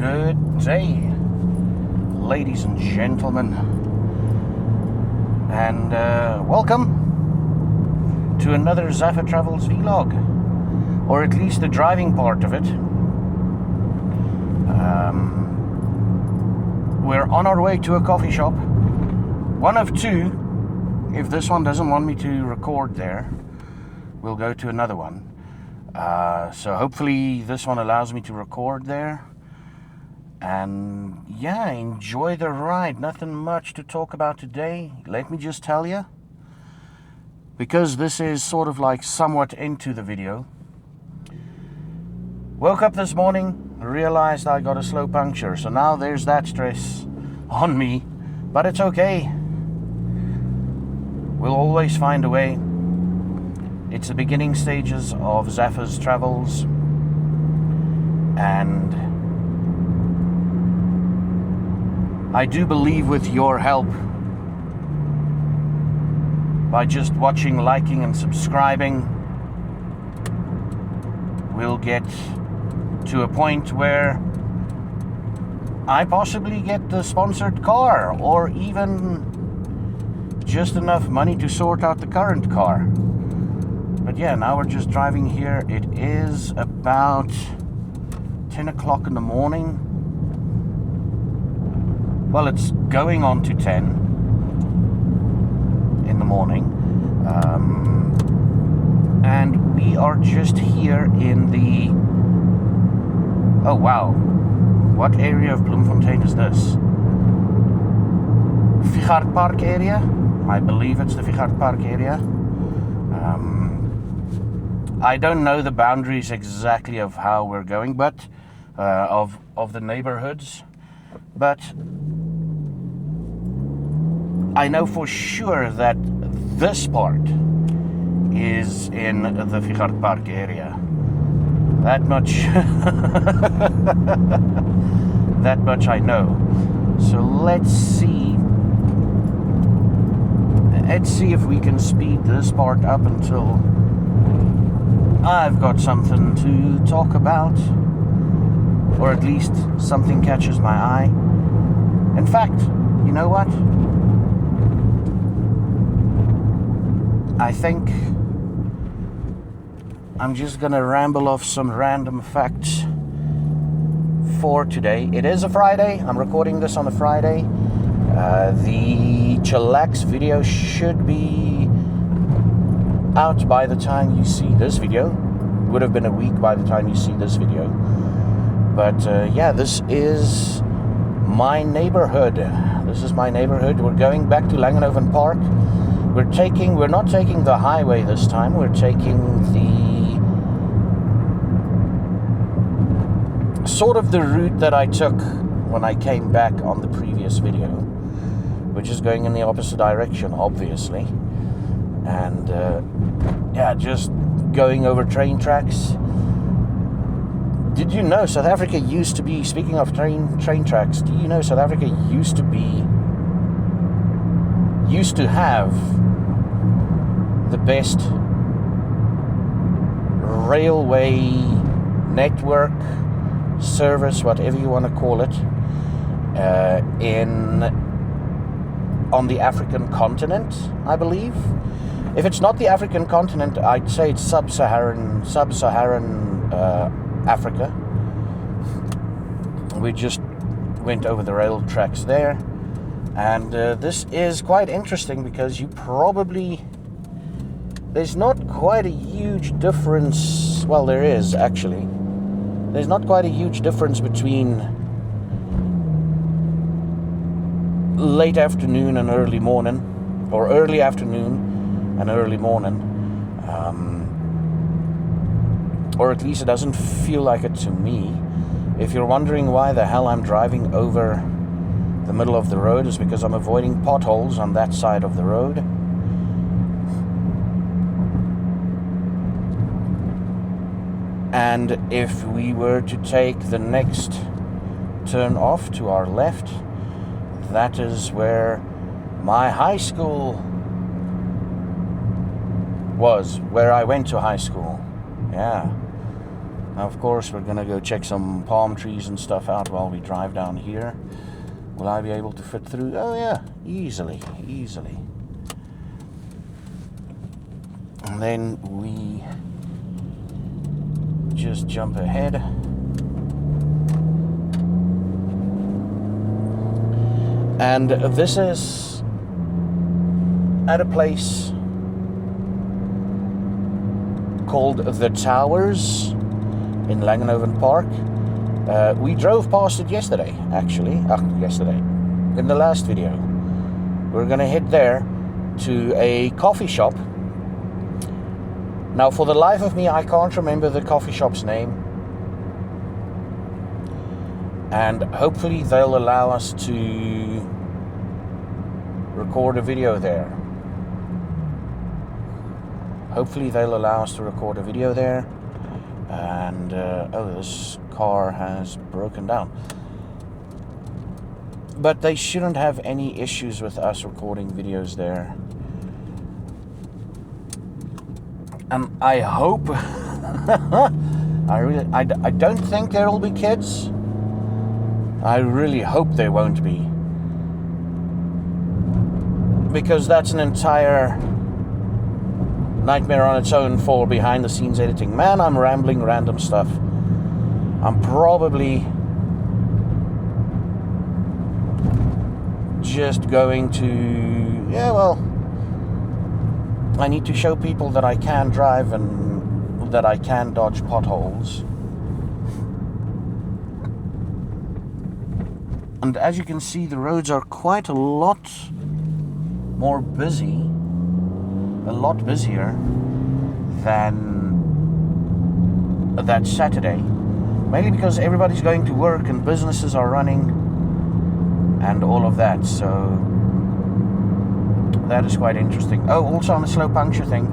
Good day, ladies and gentlemen, and welcome to another Zaffa Travels vlog, or at least the driving part of it. We're on our way to a coffee shop, one of two. If this one doesn't want me to record there, we'll go to another one. So hopefully this one allows me to record there. And yeah, enjoy the ride. Nothing much to talk about today. Let me just tell you, because this is sort of like somewhat into the video. Woke up this morning, realized I got a slow puncture. So now there's that stress on me. But it's okay. We'll always find a way. It's the beginning stages of Zaffa's travels. And I do believe with your help, by just watching, liking and subscribing, we'll get to a point where I possibly get the sponsored car, or even just enough money to sort out the current car. But yeah, now we're just driving here. It is about 10 o'clock in the morning. Well, it's going on to 10 in the morning. And we are just here in the... Oh, wow. What area of Bloemfontein is this? Fichardt Park area? I believe it's the Fichardt Park area. I don't know the boundaries exactly of how we're going, but of the neighborhoods. But I know for sure that this part is in the Fichardt Park area. That much that much I know. So let's see if we can speed this part up until I've got something to talk about, or at least something catches my eye. In fact, you know what? I think I'm just gonna ramble off some random facts for today. It is a Friday. I'm recording this on a Friday. The chillax video should be out by the time you see this video. Would have been a week by the time you see this video. But yeah, this is my neighborhood. We're going back to Langenhoven Park. We're not taking the highway this time. We're taking the sort of the route that I took when I came back on the previous video, which is going in the opposite direction, obviously. And yeah, just going over train tracks. Did you know South Africa used to be, speaking of train tracks, do you know South Africa used to have the best railway network, service, whatever you want to call it, on the African continent, I believe. If it's not the African continent, I'd say it's sub-Saharan Africa. We just went over the rail tracks there. And this is quite interesting because there's not quite a huge difference. Well, there is actually. There's not quite a huge difference between late afternoon and early morning, or early afternoon and early morning. Or at least it doesn't feel like it to me. If you're wondering why the hell I'm driving over the middle of the road, is because I'm avoiding potholes on that side of the road. And if we were to take the next turn off to our left, that is where my high school was, where I went to high school. Yeah. Now, of course, we're going to go check some palm trees and stuff out while we drive down here. Will I be able to fit through? Oh, yeah, easily. And then we just jump ahead. And this is at a place called The Towers in Langenhoven Park. We drove past it yesterday, actually. Yesterday. In the last video. We're going to head there to a coffee shop. Now, for the life of me, I can't remember the coffee shop's name. And hopefully they'll allow us to record a video there. And, this car has broken down. But they shouldn't have any issues with us recording videos there. And I hope, I don't think there will be kids. I really hope there won't be. Because that's an entire nightmare on its own for behind the scenes editing. Man, I'm rambling random stuff. I'm probably just going to, I need to show people that I can drive and that I can dodge potholes. And as you can see, the roads are quite a lot more busy, a lot busier than that Saturday. Mainly because everybody's going to work and businesses are running and all of that. So that is quite interesting. Oh, also on the slow puncture thing,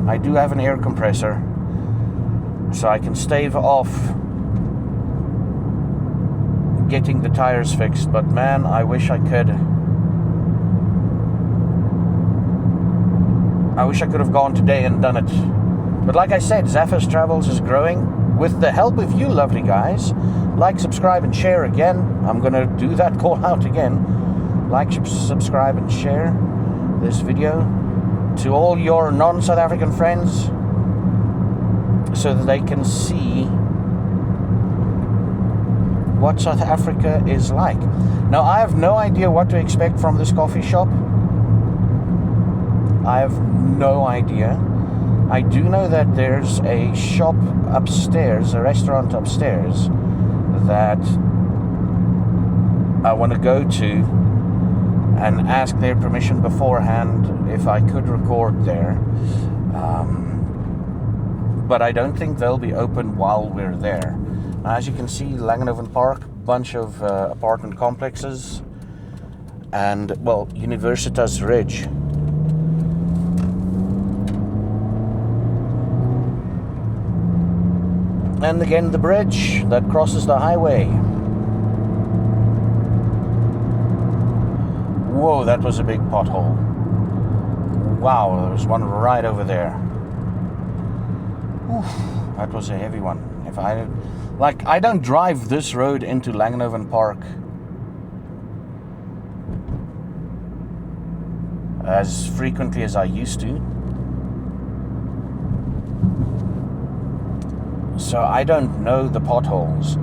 I do have an air compressor, so I can stave off getting the tires fixed. But man, I wish I could have gone today and done it. But like I said, Zaffas Travels is growing with the help of you lovely guys. Like, subscribe and share again. I'm gonna do that call out again. Like, subscribe and share this video to all your non-South African friends so that they can see what South Africa is like. Now, I have no idea what to expect from this coffee shop. I have no idea. I do know that there's a shop upstairs, a restaurant upstairs, that I want to go to and ask their permission beforehand if I could record there. But I don't think they'll be open while we're there. As you can see, Langenhoven Park, bunch of apartment complexes, and, well, Universitas Ridge. And again, the bridge that crosses the highway. Whoa, that was a big pothole. Wow, there's one right over there. Oof, that was a heavy one. I don't drive this road into Langenhoven Park as frequently as I used to. So I don't know the potholes.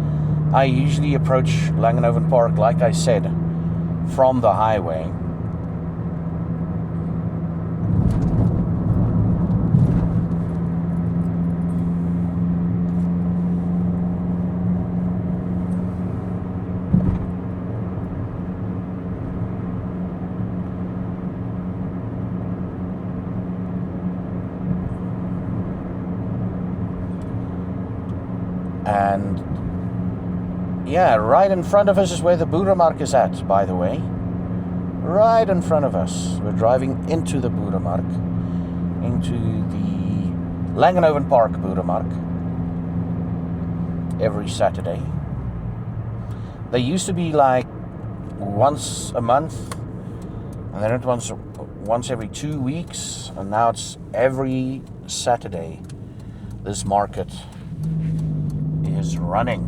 I usually approach Langenhoven Park, like I said, from the highway. And yeah, right in front of us is where the Boeremark is at, by the way. Right in front of us. We're driving into the Boeremark, into the Langenhoven Park Boeremark every Saturday. They used to be like once a month, and then it was once every 2 weeks, and now it's every Saturday, this market. is running.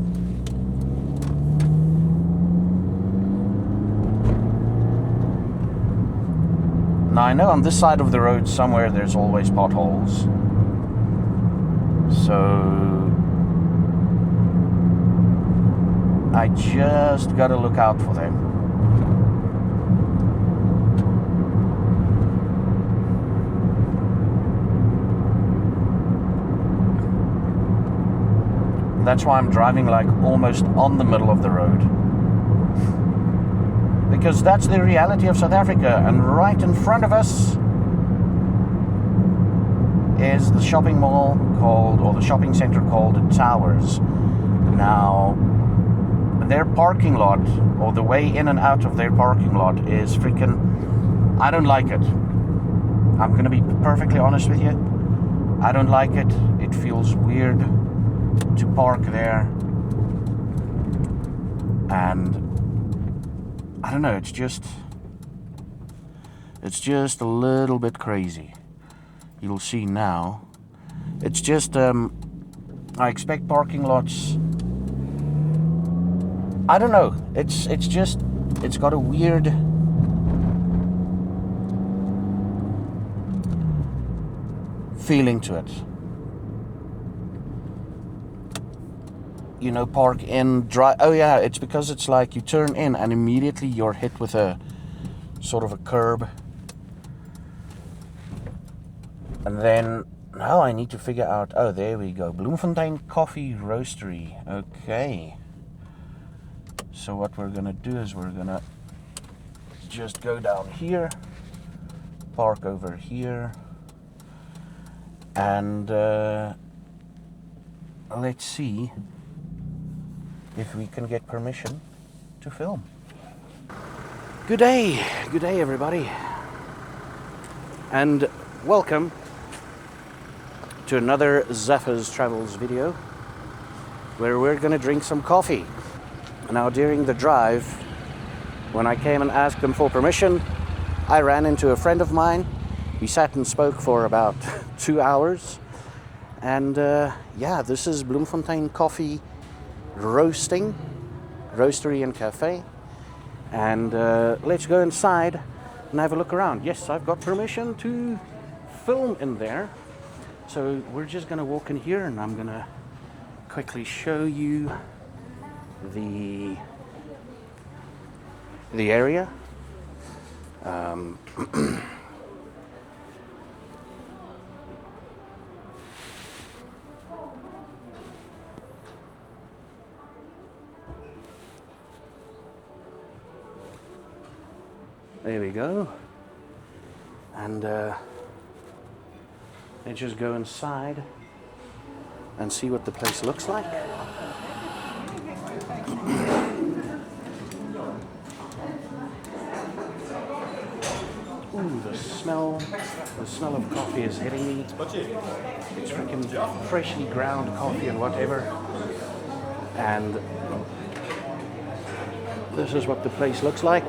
Now I know on this side of the road somewhere there's always potholes. So I just gotta look out for them. That's why I'm driving like almost on the middle of the road. Because that's the reality of South Africa. And right in front of us is the shopping mall called, or the shopping center called Towers. Now, their parking lot, or the way in and out of their parking lot is freaking, I don't like it. I'm going to be perfectly honest with you. I don't like it. It feels weird to park there, and I don't know, it's just a little bit crazy. You'll see now. It's just I expect parking lots, I don't know, it's got a weird feeling to it. You know, park in, drive. Oh yeah, it's because it's like you turn in and immediately you're hit with a sort of a curb. And then now I need to figure out, oh, there we go. Bloemfontein Coffee Roastery. Okay. So what we're gonna do is we're gonna just go down here, park over here, and let's see if we can get permission to film. Good day everybody, and welcome to another Zaffas Travels video where we're gonna drink some coffee. Now during the drive, when I came and asked them for permission, I ran into a friend of mine. We sat and spoke for about 2 hours, and yeah, this is Bloemfontein Coffee Roastery and Cafe, and let's go inside and have a look around. Yes, I've got permission to film in there, so we're just gonna walk in here and I'm gonna quickly show you the area. There we go. And let's just go inside and see what the place looks like. Ooh, the smell of coffee is hitting me. It's freaking freshly ground coffee and whatever. And this is what the place looks like.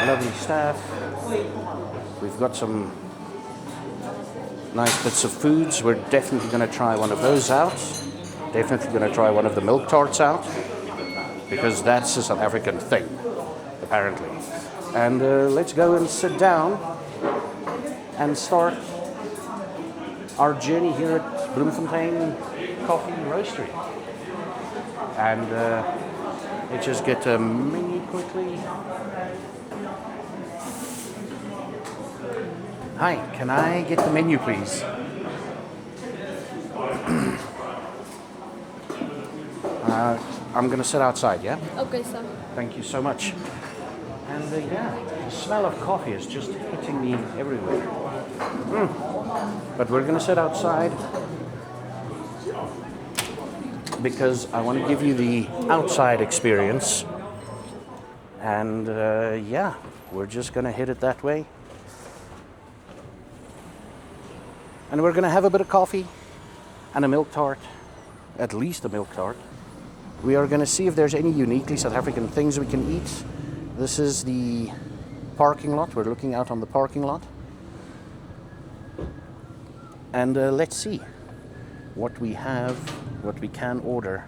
Lovely staff. We've got some nice bits of foods. We're definitely going to try one of those out. Definitely going to try one of the milk tarts out, because that's a South African thing, apparently. And let's go and sit down and start our journey here at Bloemfontein Coffee Roastery. And let's just get a menu quickly. Hi, can I get the menu, please? I'm going to sit outside, yeah? Okay, sir. Thank you so much. And yeah, the smell of coffee is just hitting me everywhere. But we're going to sit outside because I want to give you the outside experience. And yeah, we're just going to hit it that way. And we're going to have a bit of coffee and a milk tart, at least a milk tart. We are going to see if there's any uniquely South African things we can eat. This is the parking lot. We're looking out on the parking lot. And let's see. what we have, what we can order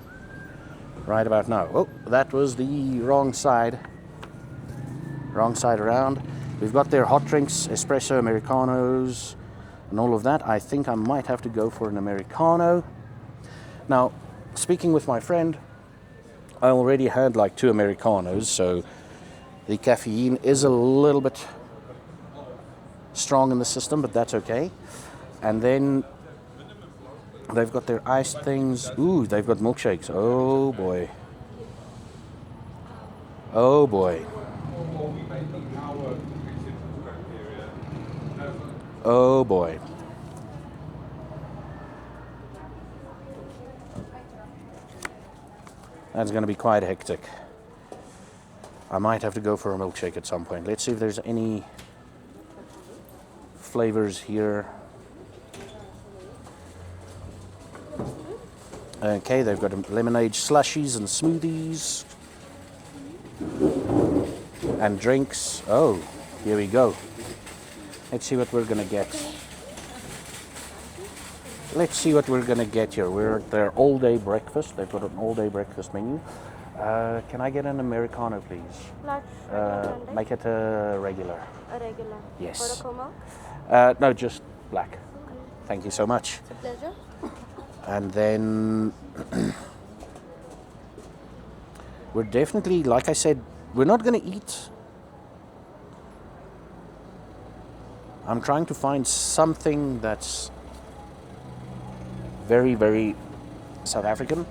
right about now. Oh, that was the wrong side around. We've got their hot drinks, espresso, Americanos, and all of that. I think I might have to go for an Americano. Now, speaking with my friend, I already had like 2 Americanos, so the caffeine is a little bit strong in the system, but that's okay. And then they've got their iced things. Ooh, they've got milkshakes. Oh boy. Oh boy. Oh boy. That's going to be quite hectic. I might have to go for a milkshake at some point. Let's see if there's any flavors here. Okay, they've got lemonade slushies and smoothies. And drinks. Oh, here we go. Let's see what we're going to get. Let's see what we're going to get here. We're at their all-day breakfast. They've got an all-day breakfast menu. Can I get an Americano, please? Large, make it a regular. A regular. Yes. For a caramel? No, just black. Okay. Thank you so much. It's a pleasure. And then we're definitely, like I said, we're not going to eat. I'm trying to find something that's very, very South African.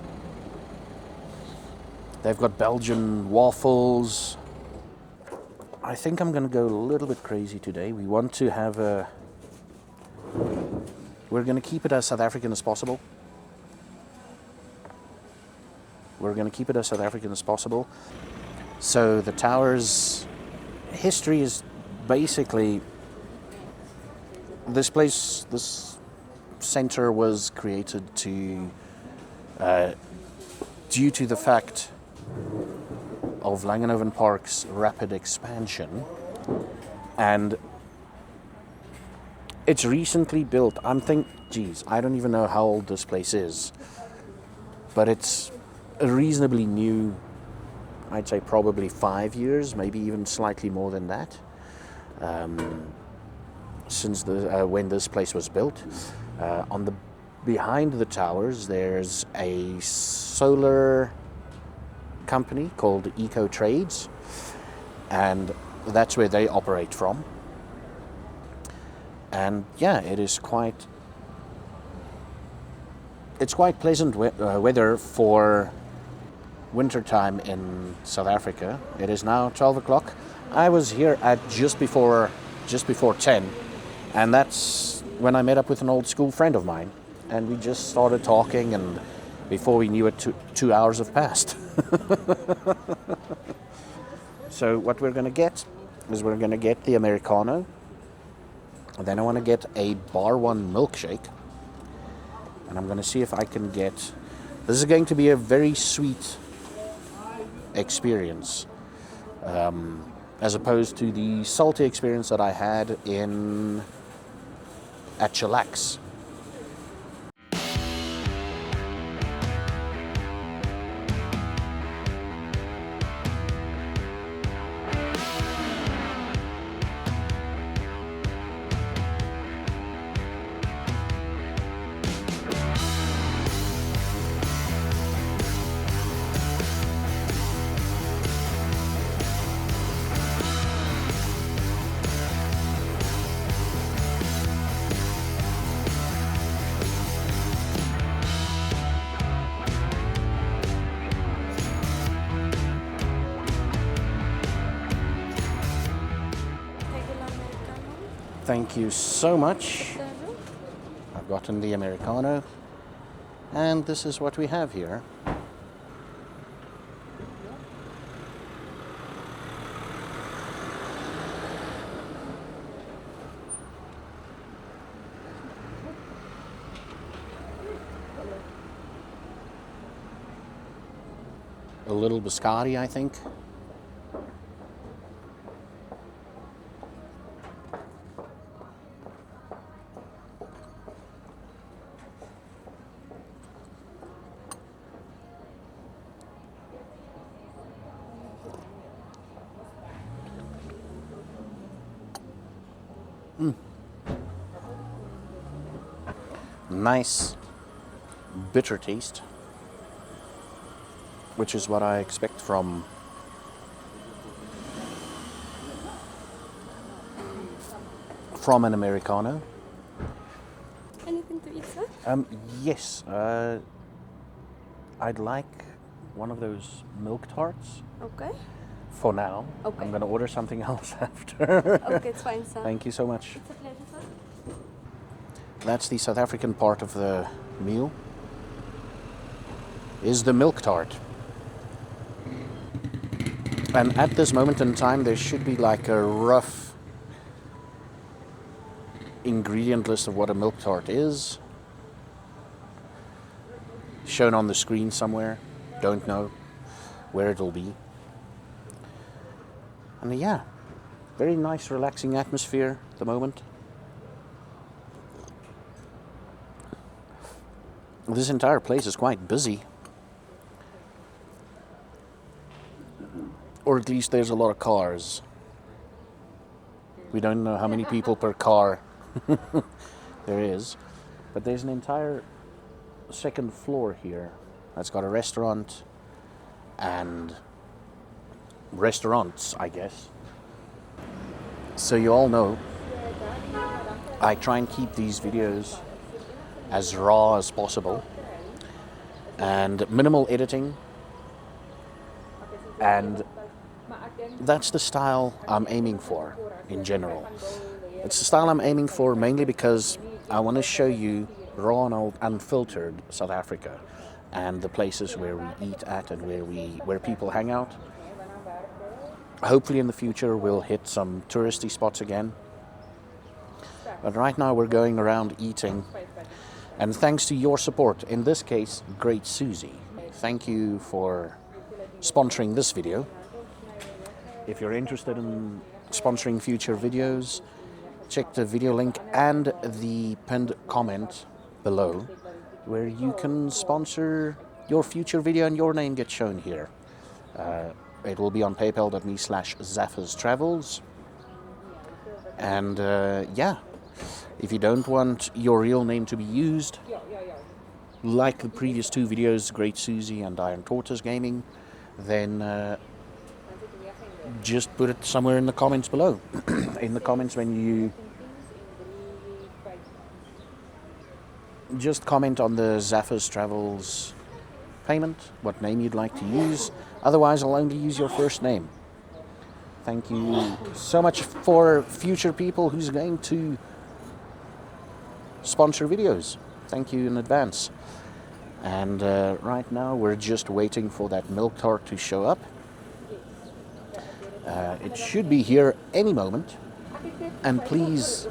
They've got Belgian waffles. I think I'm going to go a little bit crazy today. We want to have a... We're going to keep it as South African as possible. We're going to keep it as South African as possible. So the tower's history is basically... This place, this center was created to... due to the fact of Langenhoven Park's rapid expansion, and it's recently built. I don't even know how old this place is, but it's a reasonably new. I'd say probably 5 years, maybe even slightly more than that, since when this place was built. Behind the towers, there's a solar company called Eco Trades, and that's where they operate from. And yeah, it's quite pleasant weather for winter time in South Africa. It is now 12 o'clock. I was here at just before 10, and that's when I met up with an old school friend of mine, and we just started talking, and before we knew it, 2 hours have passed. So what we're going to get is we're going to get the Americano. Then I want to get a BarOne milkshake. And I'm going to see if I can get... This is going to be a very sweet experience. As opposed to the salty experience that I had at Chillax. Thank you so much. I've gotten the Americano, and this is what we have here. A little biscotti, I think. Nice bitter taste, which is what I expect from an Americano. Anything to eat, sir? Yes, I'd like one of those milk tarts Okay. for now. Okay. I'm going to order something else after. Okay, it's fine, sir. Thank you so much. It's a pleasure, sir. That's the South African part of the meal, is the milk tart. And at this moment in time, there should be like a rough ingredient list of what a milk tart is, shown on the screen somewhere. Don't know where it'll be. And yeah, very nice relaxing atmosphere at the moment. This entire place is quite busy, or at least there's a lot of cars. We don't know how many people per car there is, but there's an entire second floor here that's got a restaurant and restaurants, I guess. So you all know I try and keep these videos as raw as possible and minimal editing, and that's the style I'm aiming for in general. It's the style I'm aiming for mainly because I want to show you raw and unfiltered South Africa and the places where we eat at and where people hang out. Hopefully in the future we'll hit some touristy spots again. But right now we're going around eating, and thanks to your support, in this case, Great Susie. Thank you for sponsoring this video. If you're interested in sponsoring future videos, check the video link and the pinned comment below, where you can sponsor your future video and your name gets shown here. It will be on paypal.me/Zaffas Travels. And yeah, if you don't want your real name to be used, like the previous two videos, Great Susie and Iron Tortoise Gaming, then just put it somewhere in the comments below. In the comments, when you just comment on the Zaffas Travels payment, what name you'd like to use. Otherwise, I'll only use your first name. Thank you so much for future people who's going to sponsor videos. Thank you in advance. And right now, we're just waiting for that milk tart to show up. It should be here any moment. And please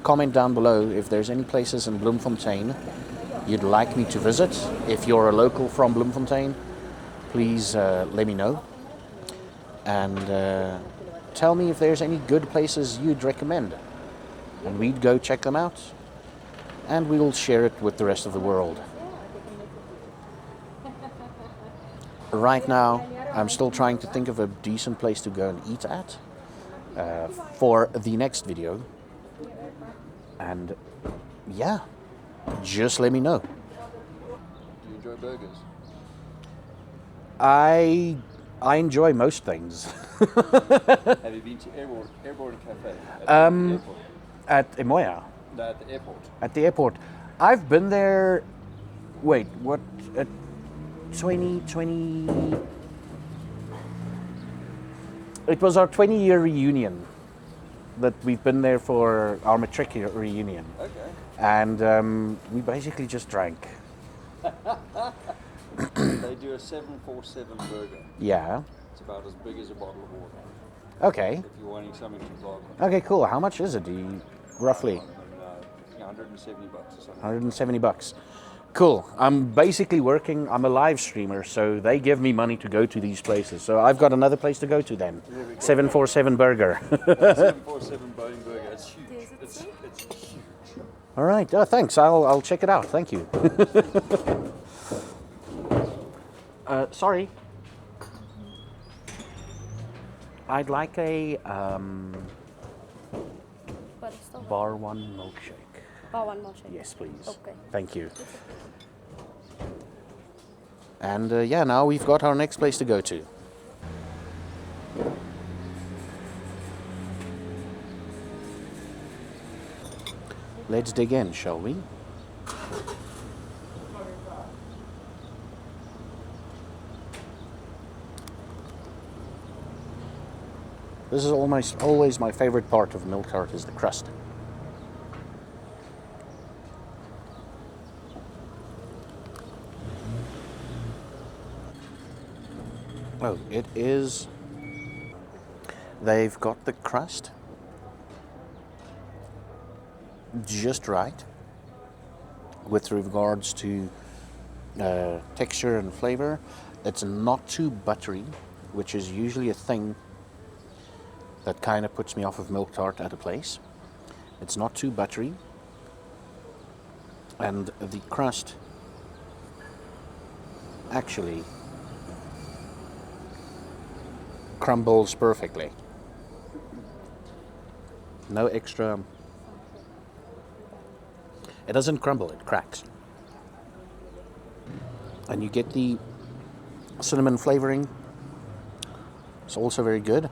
comment down below if there's any places in Bloemfontein you'd like me to visit. If you're a local from Bloemfontein, please let me know. And tell me if there's any good places you'd recommend. And we'd go check them out. And we will share it with the rest of the world. Right now, I'm still trying to think of a decent place to go and eat at for the next video. And yeah, just let me know. Do you enjoy burgers? I enjoy most things. Have you been to Airborne Cafe at the airport? At Emoya, No, at the airport. at the airport. I've been there, wait, what, 2020, it was our 20-year reunion that we've been there for our matric reunion. Okay. And we basically just drank. They do a 747 burger. Yeah. It's about as big as a bottle of water. Okay. If you're wanting something to vlog. Okay, cool. How much is it? Do you, roughly? $170 or something. 170 bucks. Cool. I'm basically working, I'm a live streamer, so they give me money to go to these places. So I've got another place to go to then. 747 Burger. 747 Boeing burger. It's huge. It's huge. All right. Oh, thanks. I'll check it out. Thank you. Sorry. I'd like a BarOne milkshake. BarOne milkshake. Yes, please. Okay. Thank you. And yeah, now we've got our next place to go to. Let's dig in, shall we? This is almost always my favorite part of milk tart is the crust. Oh, it is. They've got the crust just right with regards to texture and flavor. It's not too buttery, which is usually a thing that kind of puts me off of milk tart at a place. It's not too buttery, and the crust actually crumbles perfectly. No extra. It doesn't crumble, it cracks. And you get the cinnamon flavoring. It's also very good.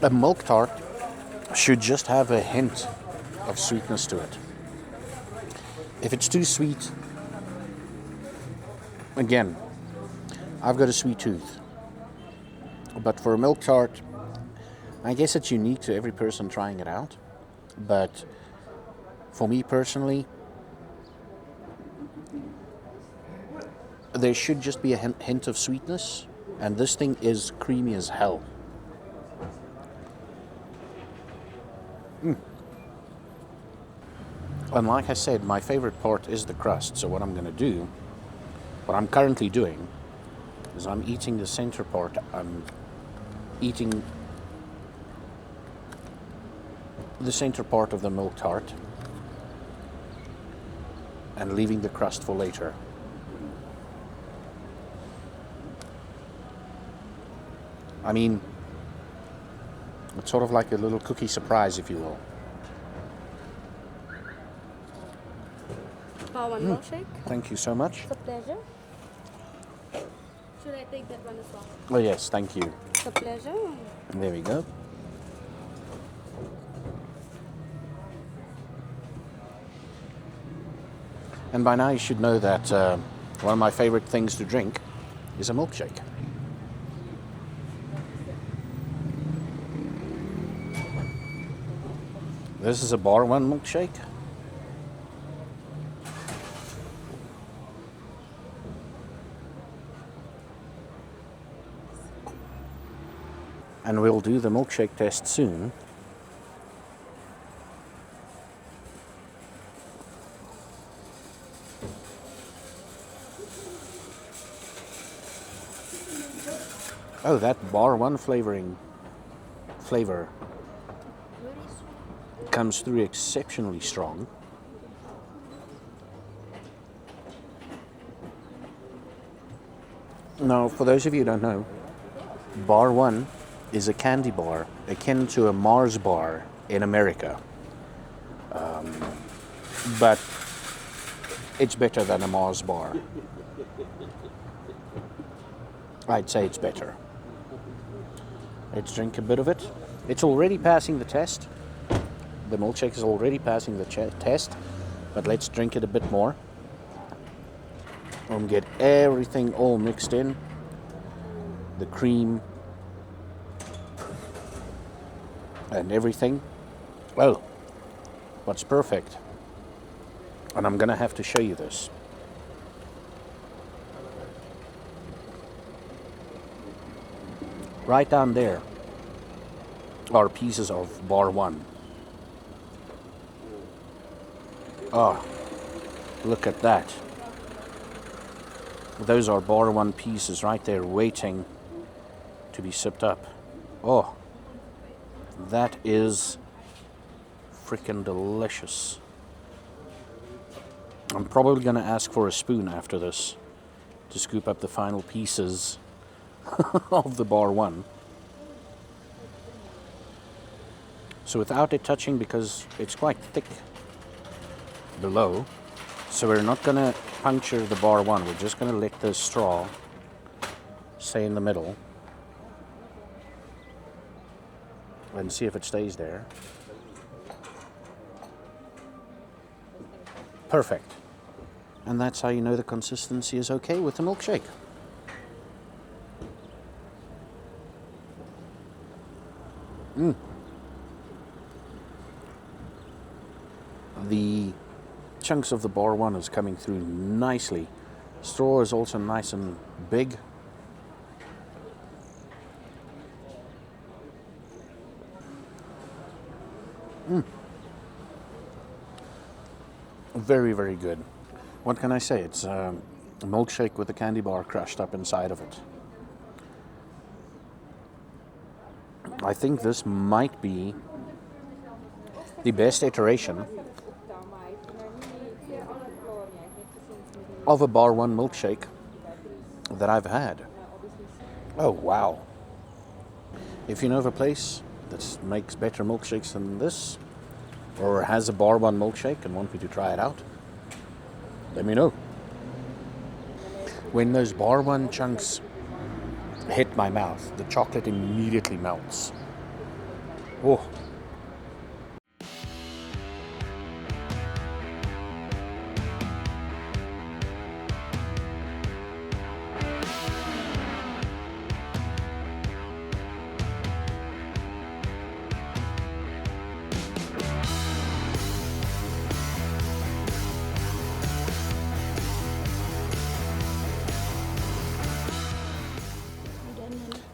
A milk tart should just have a hint of sweetness to it. If it's too sweet, again, I've got a sweet tooth. But for a milk tart, I guess it's unique to every person trying it out. But for me personally, there should just be a hint of sweetness, and this thing is creamy as hell. And like I said, my favorite part is the crust. So what I'm going to do, what I'm currently doing, is I'm eating the center part. I'm eating the center part of the milk tart and leaving the crust for later. I mean, it's sort of like a little cookie surprise, if you will. BarOne milkshake. Thank you so much. It's a pleasure. Should I take that one as well? Oh yes, thank you. It's a pleasure. And there we go. And by now you should know that one of my favorite things to drink is a milkshake. This is a BarOne milkshake. And we'll do the milkshake test soon. Oh, that BarOne flavor comes through exceptionally strong. Now, for those of you who don't know, BarOne is a candy bar akin to a Mars bar in America. But it's better than a Mars bar. I'd say it's better. Let's drink a bit of it. It's already passing the test. The milkshake is already passing the test, but let's drink it a bit more. And get everything all mixed in. The cream and everything. Well, what's perfect? And I'm gonna have to show you this. Right down there are pieces of BarOne. Oh, look at that. Those are BarOne pieces right there waiting to be sipped up. Oh, that is freaking delicious. I'm probably going to ask for a spoon after this to scoop up the final pieces of the BarOne. So without it touching, because it's quite thick below, so we're not going to puncture the BarOne. We're just going to let the straw stay in the middle and see if it stays there. Perfect. And that's how you know the consistency is okay with the milkshake. The chunks of the BarOne is coming through nicely. Straw is also nice and big. Very, very good. What can I say? It's a milkshake with a candy bar crushed up inside of it. I think this might be the best iteration of a BarOne milkshake that I've had. Oh, wow. If you know of a place that makes better milkshakes than this, or has a BarOne milkshake and want me to try it out, let me know. When those BarOne chunks hit my mouth, the chocolate immediately melts. Oh.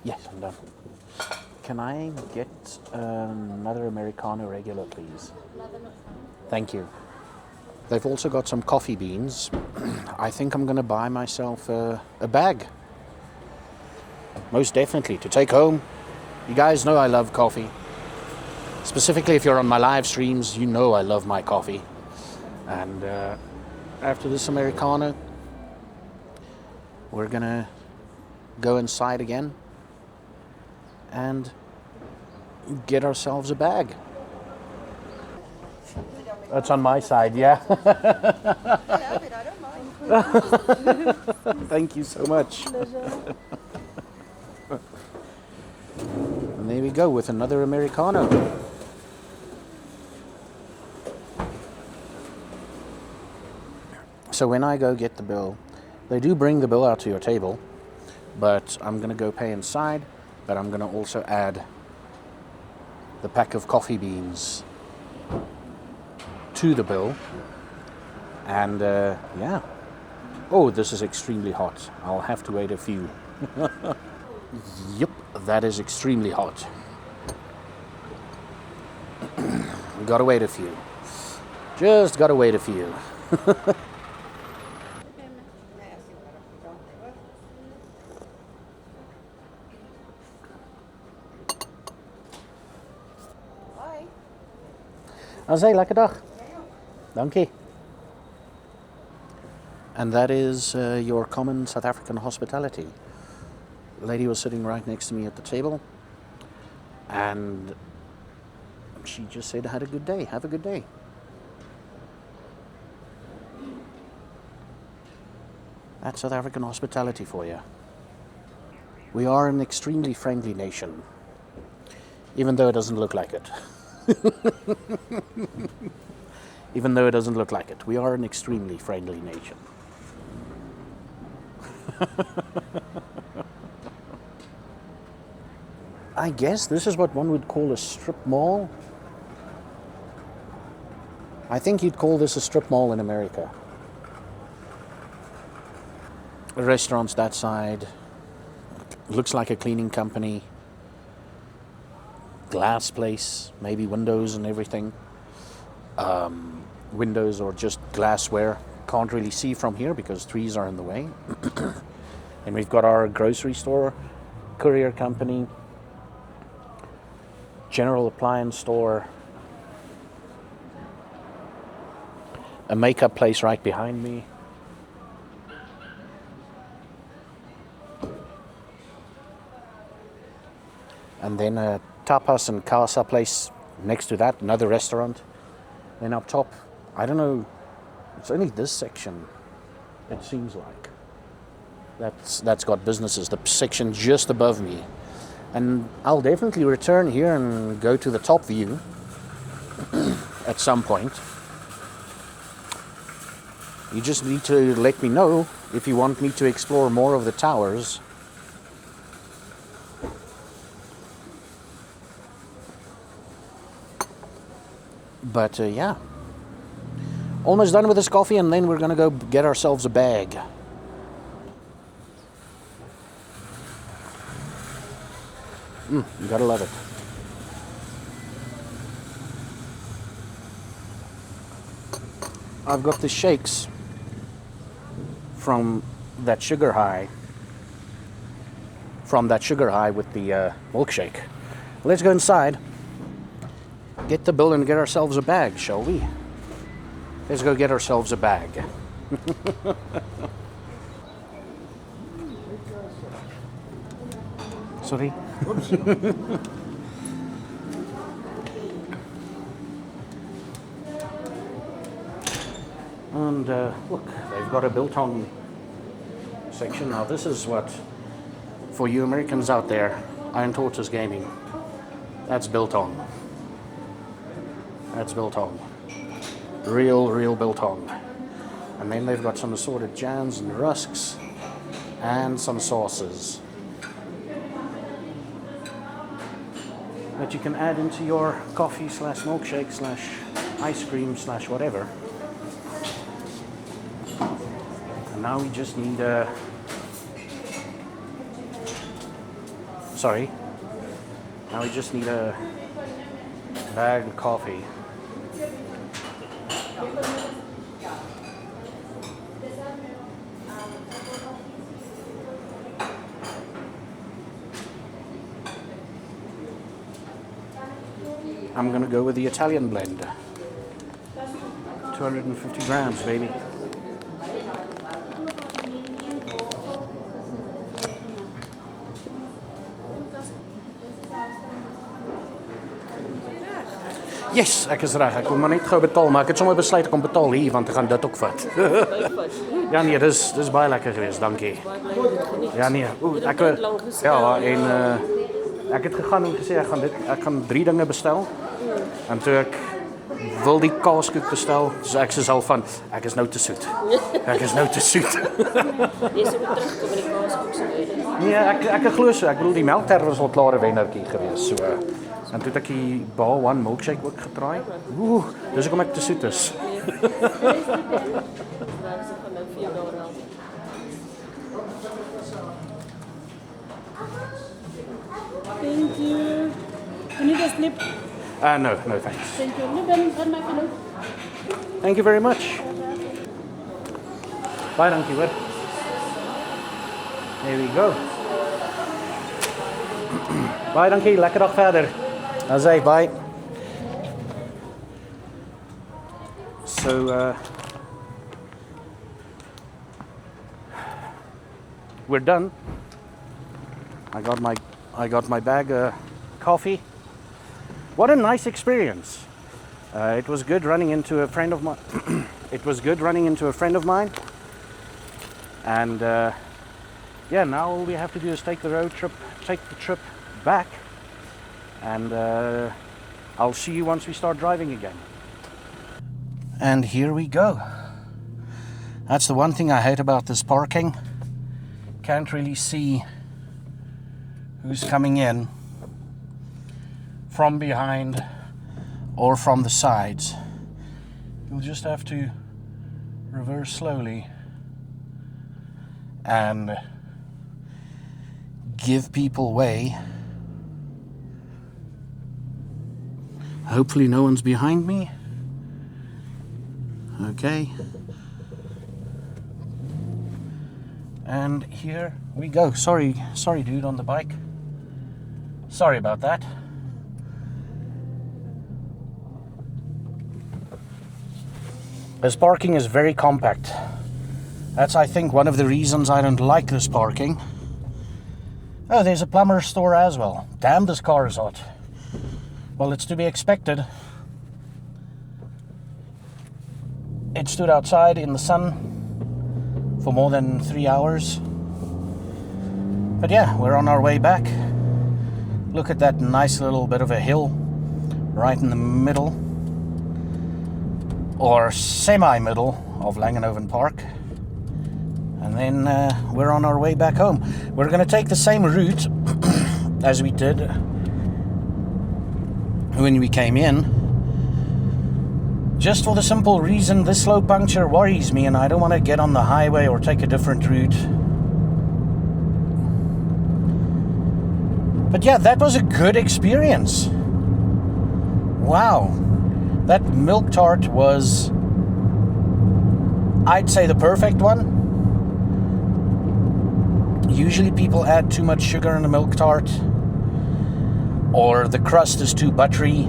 Yes, I'm done. Can I get another Americano regular, please? Thank you. They've also got some coffee beans. I think I'm going to buy myself a bag. Most definitely, to take home. You guys know I love coffee. Specifically, if you're on my live streams, you know I love my coffee. And after this Americano, we're going to go inside again and get ourselves a bag. That's on my side, yeah. Thank you so much. And there we go with another Americano. So when I go get the bill, they do bring the bill out to your table, but I'm going to go pay inside. But I'm going to also add the pack of coffee beans to the bill. And yeah. Oh, this is extremely hot. I'll have to wait a few. Yep, that is extremely hot. Gotta wait a few. Just gotta wait a few. Azai, lekker dag. Dankie. And that is your common South African hospitality. The lady was sitting right next to me at the table, and she just said, "Had a good day, have a good day." That's South African hospitality for you. We are an extremely friendly nation, even though it doesn't look like it. Even though it doesn't look like it, we are an extremely friendly nation. I guess this is what one would call a strip mall. I think you'd call this a strip mall in America. Restaurants that side. Looks like a cleaning company. Glass place, maybe windows and everything. Windows or just glassware. Can't really see from here because trees are in the way. And we've got our grocery store, courier company, general appliance store. a makeup place right behind me. And then a tapas and casa place next to that, another restaurant. Then up top, I don't know, it's only this section, it seems like. That's got businesses, the section just above me. And I'll definitely return here and go to the top view at some point. You just need to let me know if you want me to explore more of the towers. But yeah, almost done with this coffee, and then we're gonna go get ourselves a bag. You gotta love it. I've got the shakes from that sugar high with the milkshake. Let's go inside, get the bill, and get ourselves a bag, shall we? Let's go get ourselves a bag. Sorry. And look, they've got a biltong section. Now this is what, for you Americans out there, Iron Tortoise Gaming, that's biltong. That's biltong. Real biltong. And then they've got some assorted jams and rusks and some sauces that you can add into your coffee slash milkshake slash ice cream slash whatever. And now we just need a... Now we just need a bag of coffee. I'm gonna go with the Italian blend. 250 grams, baby. Yes, ek is reg. Ek wil maar net gou betaal, maar ek het sommer besluit ek kom betaal hier want ek gaan dit ook vat. Ja nee, dis baie lekker geweest, dankie. Ja nee, ek ja, en ek het gegaan en gesê ek gaan 3 dinge bestel. En toe ek wil die kaaskoek bestel, so ek sê al van ek is nou te soet. Ek is nou te soet. Jy sê moet terugkom met die kaaskoek se weer. Nee, ek glo so. Ek bedoel die melkterwe was al klare wennertjie geweest, so. En toe het ek die BarOne Milkshake ook getraai. Dis hoekom ek te soet is. Thank you. You need a slip? No, thanks. Thank you. No, then my pillow. Thank you very much. Baie dankie hoor. There we go. Baie dankie, lekker dag verder. Dan sê bye. So we're done. I got my bag of coffee. What a nice experience. It was good running into a friend of mine. And yeah, now all we have to do is take the trip back, and I'll see you once we start driving again. And here we go. That's the one thing I hate about this parking. Can't really see who's coming in from behind or from the sides. You'll just have to reverse slowly and give people way. Hopefully no one's behind me. Okay. And here we go. Sorry dude on the bike. Sorry about that. This parking is very compact. That's, I think, one of the reasons I don't like this parking. Oh, there's a plumber store as well. Damn, this car is hot. Well, it's to be expected. It stood outside in the sun for more than 3 hours. But yeah, we're on our way back. Look at that nice little bit of a hill right in the middle, or semi-middle, of Langenhoven Park. And then we're on our way back home. We're going to take the same route as we did when we came in, just for the simple reason this slow puncture worries me, and I don't want to get on the highway or take a different route. But yeah, that was a good experience. Wow, that milk tart was, I'd say, the perfect one. Usually people add too much sugar in a milk tart, or the crust is too buttery,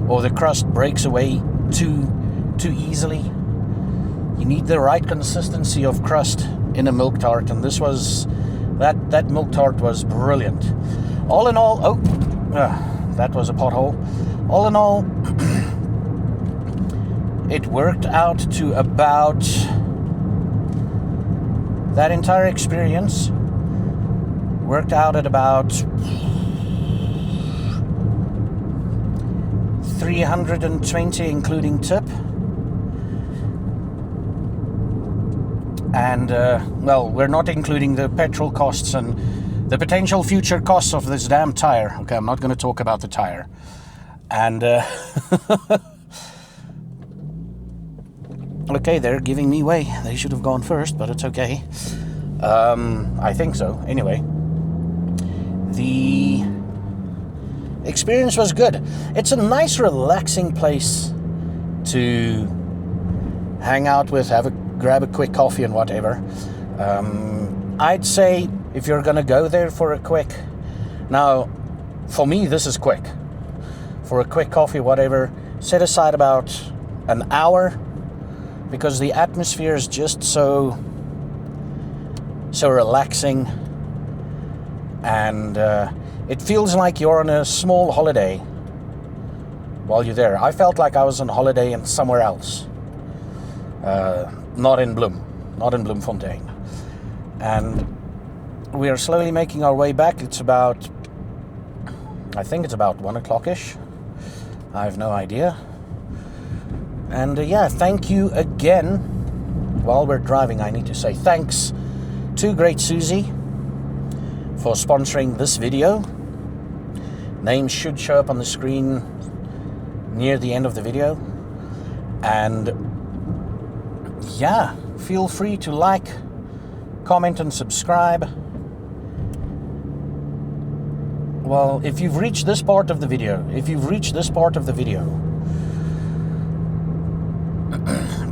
or the crust breaks away too easily. You need the right consistency of crust in a milk tart, and this was, that milk tart was brilliant. All in all, that was a pothole. All in all, it worked out to about, that entire experience worked out at about 320 including tip. And well, we're not including the petrol costs and the potential future costs of this damn tire. Okay, I'm not going to talk about the tire. And okay, they're giving me way. They should have gone first, but it's okay. I think so. Anyway, the experience was good. It's a nice, relaxing place to hang out with, grab a quick coffee and whatever. I'd say if you're gonna go there for a quick, now for me this is quick, for a quick coffee, whatever, set aside about an hour, because the atmosphere is just so relaxing, and it feels like you're on a small holiday while you're there. I felt like I was on holiday in somewhere else, not in Bloemfontein. And we are slowly making our way back. It's about, I think it's about 1 o'clock-ish. I have no idea. And yeah, thank you again. While we're driving, I need to say thanks to Great Susie for sponsoring this video. Names should show up on the screen near the end of the video. And yeah, feel free to like, comment and subscribe. Well, if you've reached this part of the video,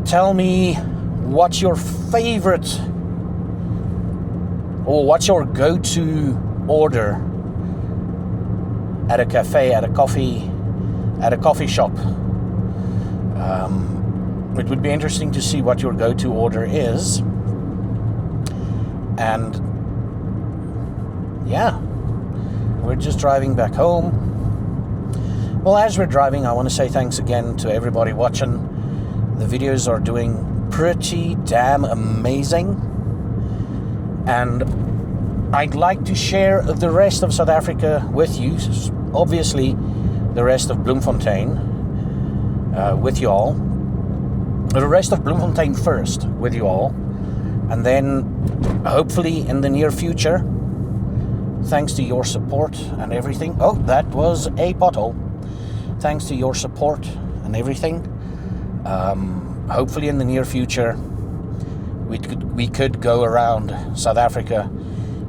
tell me what's your favorite, or what's your go-to order at a cafe, at a coffee shop. It would be interesting to see what your go-to order is. And yeah, we're just driving back home. Well, as we're driving, I want to say thanks again to everybody watching. The videos are doing pretty damn amazing, and I'd like to share the rest of South Africa with you. Obviously, the rest of Bloemfontein with you all. The rest of Bloemfontein first with you all, and then hopefully in the near future, thanks to your support and everything. Oh, that was a pothole. Thanks to your support and everything, hopefully in the near future we could go around South Africa,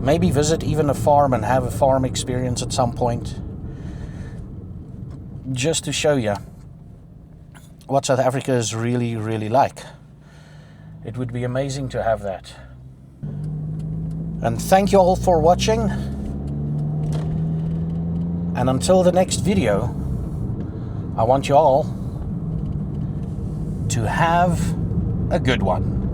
maybe visit even a farm and have a farm experience at some point, just to show you what South Africa is really, really like. It would be amazing to have that. And thank you all for watching. And until the next video, I want you all to have a good one.